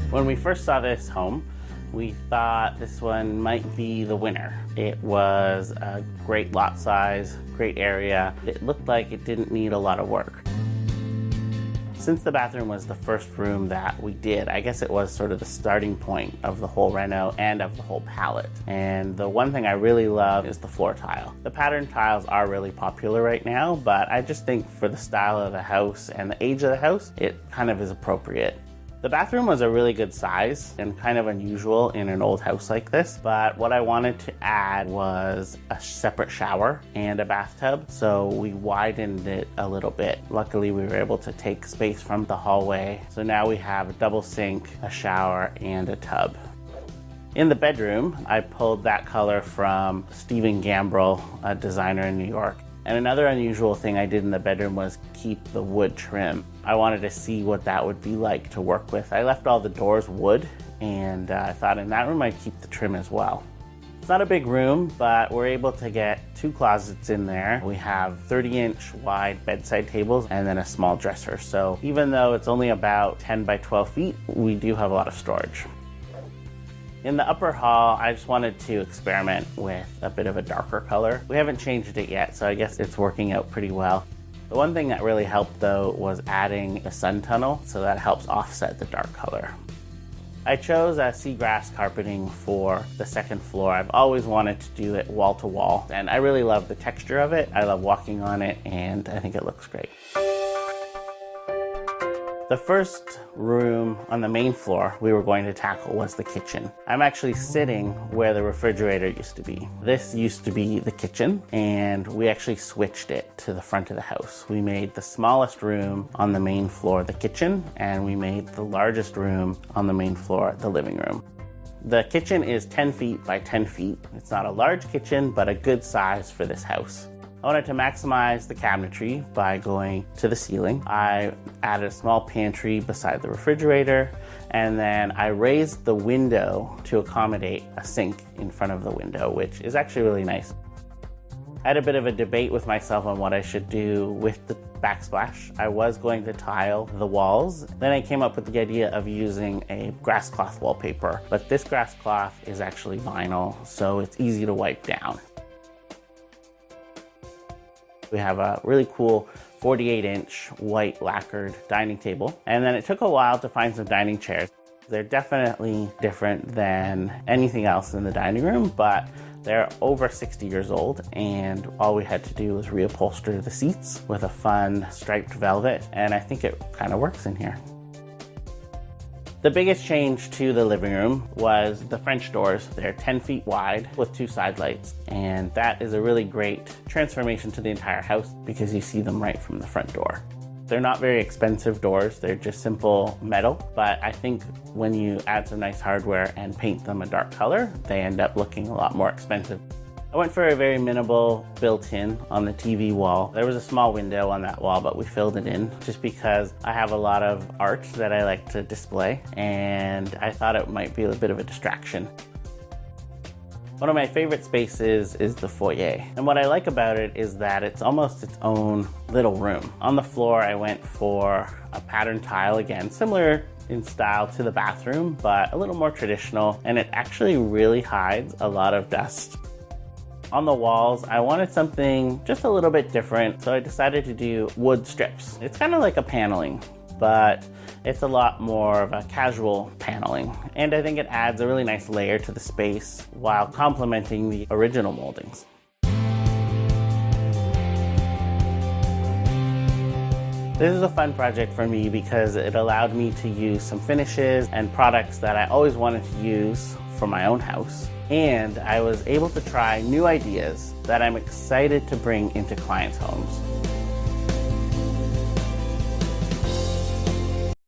When we first saw this home, we thought this one might be the winner. It was a great lot size, great area. It looked like it didn't need a lot of work. Since the bathroom was the first room that we did, I guess it was sort of the starting point of the whole reno and of the whole palette. And the one thing I really love is the floor tile. The pattern tiles are really popular right now, but I just think for the style of the house and the age of the house, it kind of is appropriate. The bathroom was a really good size and kind of unusual in an old house like this, but what I wanted to add was a separate shower and a bathtub, so we widened it a little bit. Luckily, we were able to take space from the hallway, so now we have a double sink, a shower, and a tub. In the bedroom, I pulled that color from Stephen Gambrell, a designer in New York. And another unusual thing I did in the bedroom was keep the wood trim. I wanted to see what that would be like to work with. I left all the doors wood, and I thought in that room I'd keep the trim as well. It's not a big room, but we're able to get 2 closets in there. We have 30-inch wide bedside tables and then a small dresser. So even though it's only about 10 by 12 feet, we do have a lot of storage. In the upper hall, I just wanted to experiment with a bit of a darker color. We haven't changed it yet, so I guess it's working out pretty well. The one thing that really helped though was adding a sun tunnel, so that helps offset the dark color. I chose seagrass carpeting for the second floor. I've always wanted to do it wall to wall, and I really love the texture of it. I love walking on it, and I think it looks great. The first room on the main floor we were going to tackle was the kitchen. I'm actually sitting where the refrigerator used to be. This used to be the kitchen, and we actually switched it to the front of the house. We made the smallest room on the main floor the kitchen, and we made the largest room on the main floor the living room. The kitchen is 10 feet by 10 feet. It's not a large kitchen, but a good size for this house. I wanted to maximize the cabinetry by going to the ceiling. I added a small pantry beside the refrigerator, and then I raised the window to accommodate a sink in front of the window, which is actually really nice. I had a bit of a debate with myself on what I should do with the backsplash. I was going to tile the walls. Then I came up with the idea of using a grass cloth wallpaper, but this grass cloth is actually vinyl, so it's easy to wipe down. We have a really cool 48-inch white lacquered dining table. And then it took a while to find some dining chairs. They're definitely different than anything else in the dining room, but they're over 60 years old, and all we had to do was reupholster the seats with a fun striped velvet, and I think it kind of works in here. The biggest change to the living room was the French doors. They're 10 feet wide with 2 side lights, and that is a really great transformation to the entire house because you see them right from the front door. They're not very expensive doors, they're just simple metal, but I think when you add some nice hardware and paint them a dark color, they end up looking a lot more expensive. I went for a very minimal built-in on the TV wall. There was a small window on that wall, but we filled it in just because I have a lot of art that I like to display, and I thought it might be a bit of a distraction. One of my favorite spaces is the foyer, and what I like about it is that it's almost its own little room. On the floor, I went for a pattern tile again, similar in style to the bathroom, but a little more traditional, and it actually really hides a lot of dust. On the walls, I wanted something just a little bit different, so I decided to do wood strips. It's kind of like a paneling, but it's a lot more of a casual paneling, and I think it adds a really nice layer to the space while complementing the original moldings. This is a fun project for me because it allowed me to use some finishes and products that I always wanted to use for my own house. And I was able to try new ideas that I'm excited to bring into clients' homes.